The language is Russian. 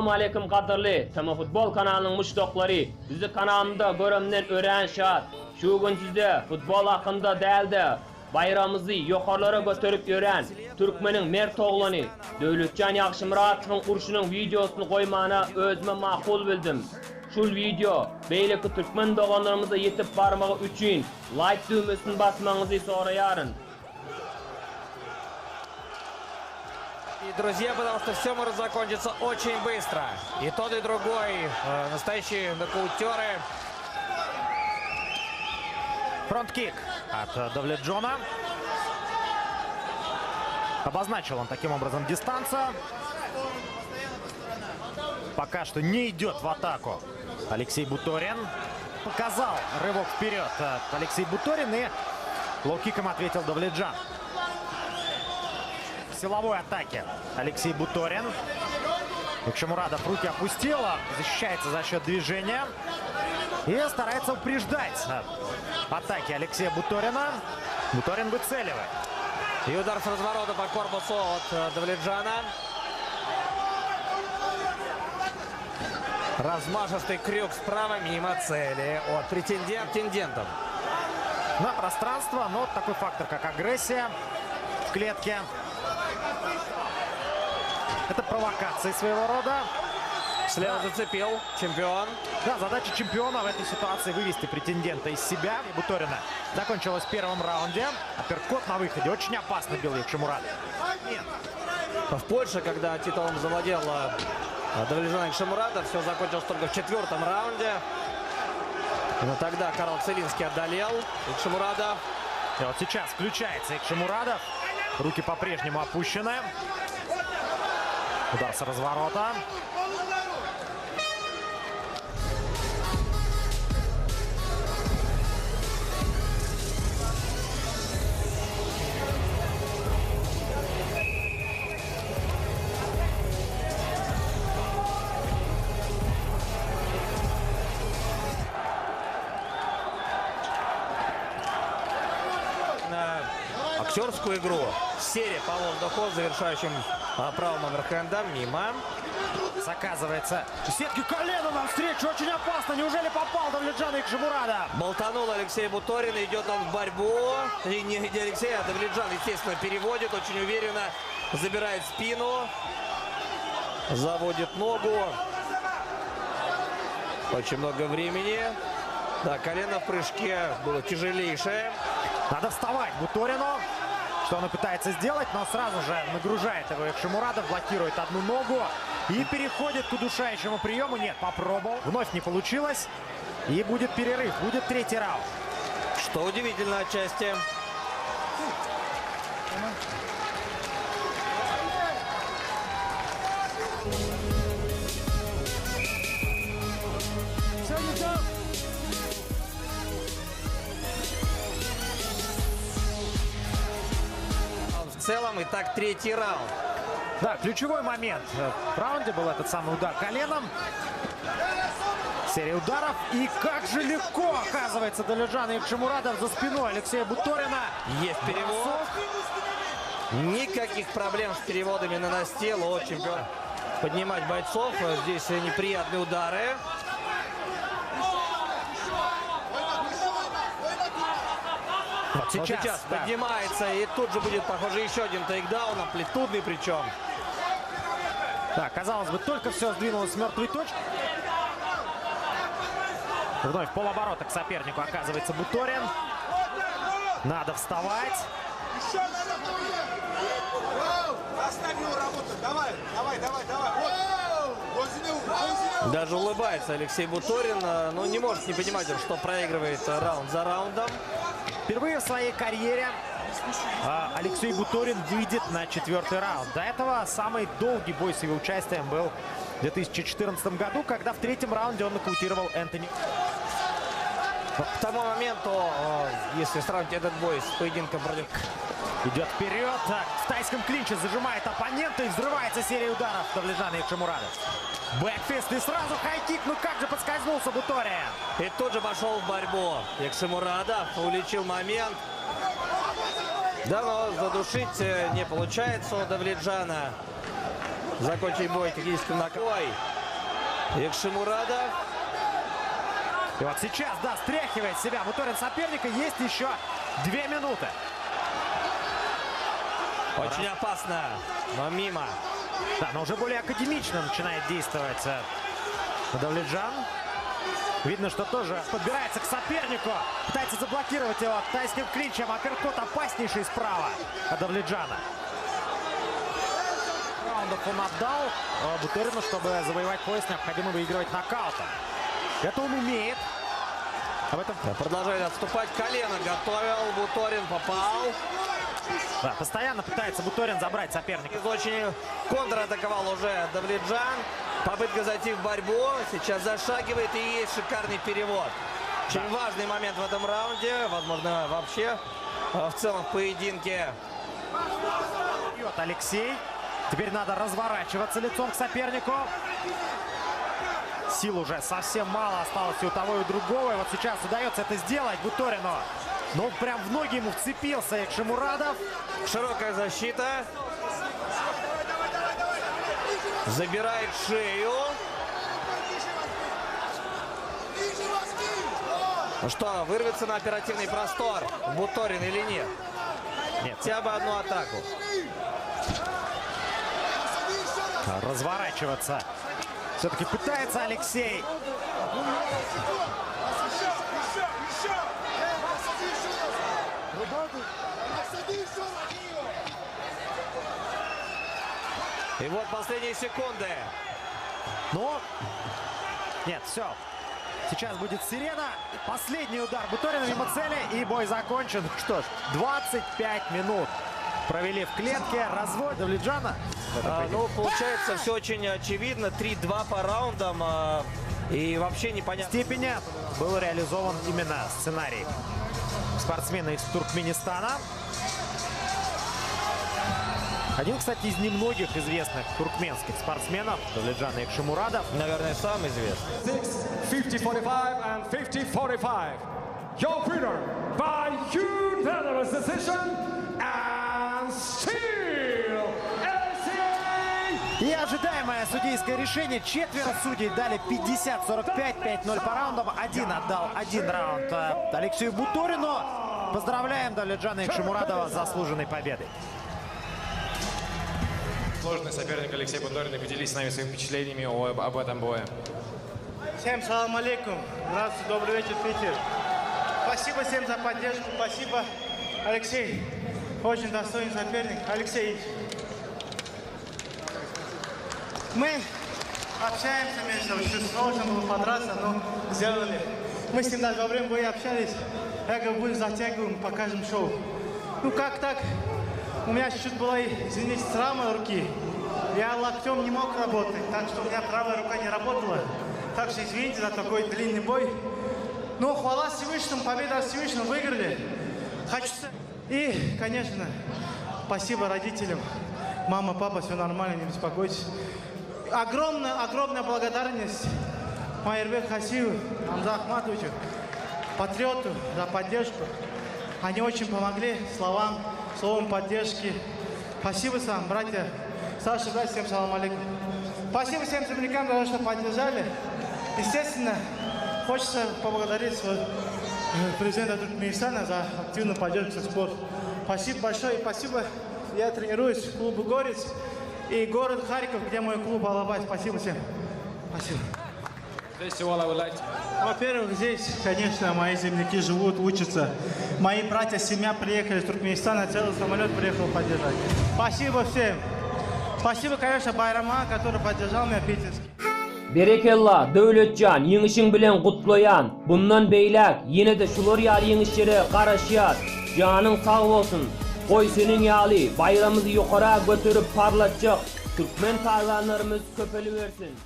Assalamu alaykum qadrli Tema Futbol kanalının müştaqları. Bizi kanalımda görümden öğren şart. Şu gün sizde futbol hakkında değildi. Bayramımızı yukarılara götürüp öğren. Türkmenin mert oğlanı Dövletcan Yaxşımuratov'un uruşunun videosunu koymağına özüme makul bildim. Şul video beyleki Türkmen doğanlarımıza yetip barmağı üçün like düğmesini basmanızı sorayarın. И, друзья, потому что все может закончиться очень быстро. И тот, и другой настоящие нокаутеры. Фронт-кик от Давлетджона. Обозначил он таким образом дистанцию. Пока что не идет в атаку Алексей Буторин. Показал рывок вперед Алексей Буторин, и лоу-киком ответил Давлетджан. Силовой атаки Алексей Буторин. Якшемурадов руки опустил, защищается за счет движения и старается упреждать атаки Алексея Буторина. Буторин выцеливает. И удар с разворота по корпусу от Давлетджана. Размашистый крюк справа мимо цели от претендентов. На пространство, но такой фактор, как агрессия в клетке. Это провокация своего рода. Слева зацепил чемпион. Да, задача чемпиона в этой ситуации вывести претендента из себя. И Буторина закончилась в первом раунде. Апперкот на выходе. Очень опасно бил Якшемурадов. Нет. В Польше, когда титулом завладел Давлетджан Якшемурадов, все закончилось только в четвертом раунде. Но тогда Карл Целинский одолел Якшемурадов. И вот сейчас включается Якшемурадов. Руки по-прежнему опущены. Удар с разворота. Актерскую игру. Серия по воздуху, завершающим правым оверхендом. Мимо. Заказывается сетки колена навстречу. Очень опасно. Неужели попал Давлетджан Якшемурадов? Болтанул Алексей Буторин. Идет он в борьбу. И не Алексей, а Давлетджан, естественно, переводит. Очень уверенно. Забирает спину. Заводит ногу. Очень много времени. Да, колено в прыжке было тяжелейшее. Надо вставать Буторину. Что он и пытается сделать, но сразу же нагружает его Якшемурадов, блокирует одну ногу и переходит к удушающему приему. Нет, попробовал. Вновь не получилось. И будет перерыв. Будет третий раунд. Что удивительно отчасти. В целом, и так третий раунд. Да, ключевой момент в раунде был этот самый удар коленом. Серия ударов. И как же легко оказывается Давлетджан Якшемурадов за спиной Алексея Буторина. Есть перевод. Никаких проблем с переводами на настил. О, чемпион. Поднимать бойцов. Здесь неприятные удары. Вот сейчас, да. Поднимается, и тут же будет, похоже, еще один тейкдаун, амплитудный причем. Да, казалось бы, только все сдвинулось с мертвой точки. Вновь полоборота к сопернику оказывается Буторин. Надо вставать. Даже улыбается Алексей Буторин, но не может не понимать, что проигрывает раунд за раундом. Впервые в своей карьере Алексей Буторин выйдет на четвертый раунд. До этого самый долгий бой с его участием был в 2014 году, когда в третьем раунде он нокаутировал Энтони. К тому моменту, если сравнить этот бой с поединком против... Идет вперед, в тайском клинче зажимает оппонента и взрывается серия ударов Давлетджана Якшемурадов. Бэкфист и сразу хайкик, ну как же подскользнулся Буторин. И тут же пошел в борьбу. Якшемурадов уличил момент. Да, но задушить не получается у Давлетджана. Закончить бой техническим нокаутом. Экшимурадов. И вот сейчас, да, стряхивает себя Буторин соперника. Есть еще 2 минуты. Очень опасно, но мимо. Да, но уже более академично начинает действовать Давледжан. Видно, что тоже подбирается к сопернику. Пытается заблокировать его тайским клинчем. Апперкот опаснейший справа от Давледжана. Раундов он отдал Буторину, чтобы завоевать пояс, необходимо выигрывать нокаутом. Это он умеет. Об этом Продолжает отступать. Колено готовил. Буторин попал. да, постоянно пытается Буторин забрать соперника. Очень контратаковал уже Давледжан. Попытка зайти в борьбу. Сейчас зашагивает и есть шикарный перевод. Очень важный момент в этом раунде. Возможно, вообще в целом в поединке. Бьет Алексей. Теперь надо разворачиваться лицом к сопернику. Сил уже совсем мало осталось и у того, и у другого. И вот сейчас удается это сделать Буторину. Но прям в ноги ему вцепился Экшимурадов. Широкая защита. Забирает шею. Ну что, вырвется на оперативный простор Буторин или нет? Нет. Хотя бы одну атаку. Разворачиваться все-таки пытается Алексей. И вот последние секунды. Но нет, все. Сейчас будет сирена. Последний удар Буторина мимо цели. И бой закончен. Что ж, 25 минут провели в клетке. Развод Давледжана. Ну, получается, все очень очевидно. 3-2 по раундам. И вообще В непонятно. степени был реализован именно сценарий спортсмена из Туркменистана. Один, кстати, из немногих известных туркменских спортсменов, Давледжан Экшимурадов. Наверное, самый известный. 50-45 and 50-45. Your winner by unanimous decision and still Alexei. И ожидаемое судейское решение. Четверо судей дали 50-45, 5-0 по раундам. Один отдал один раунд Алексею Буторину. Поздравляем Давледжана Экшимурадова с заслуженной победой. Сложный соперник Алексей Буторин. Поделись с нами своими впечатлениями об этом бое. Всем салам алейкум. Здравствуйте, добрый вечер, Питер. Спасибо всем за поддержку. Спасибо, Алексей. Очень достойный соперник. Алексей, мы общаемся между собой. Чуть сложно было подраться, но сделали. Мы с ним даже во время боя общались. Я говорю, будем затягиваем, покажем шоу. Ну как так? У меня чуть-чуть была, извините, травма руки. Я локтем не мог работать, так что у меня правая рука не работала. Так что извините за такой длинный бой. Но хвала Всевышнему, победа Всевышнему, выиграли. Хочется. И, конечно, спасибо родителям. Мама, папа, все нормально, не беспокойтесь. Огромная благодарность Майербек Хасиеву, Амза Ахматовичу, Патриоту за поддержку. Они очень помогли словом поддержки. Спасибо вам, братья. Старшие братья, всем салам алейкум. Спасибо всем землякам за то, что поддержали. Естественно, хочется поблагодарить президента Туркменистана за активную поддержку спорта. Спасибо большое. И спасибо, я тренируюсь в клубе «Горец» и город Харьков, где мой клуб «Алабай». Спасибо всем. Спасибо. Во-первых, здесь, конечно, мои земляки живут, учатся. Мои братья, семья приехали из Туркменистана, целый самолет приехал поддержать. Спасибо всем. Спасибо, конечно, Байрама, который поддержал меня питерский. Berekella, Dövletcan, yiňişiň bilen gutlayan. Bundan beýlek, ýene de şular ýaly yiňişlere garaşýar. Janyň sag bolsun. Goý seniň ýaly bayramyzy ýokara götürüp parlatjak. Türkmen taýlanlarymyz köpeli bersin.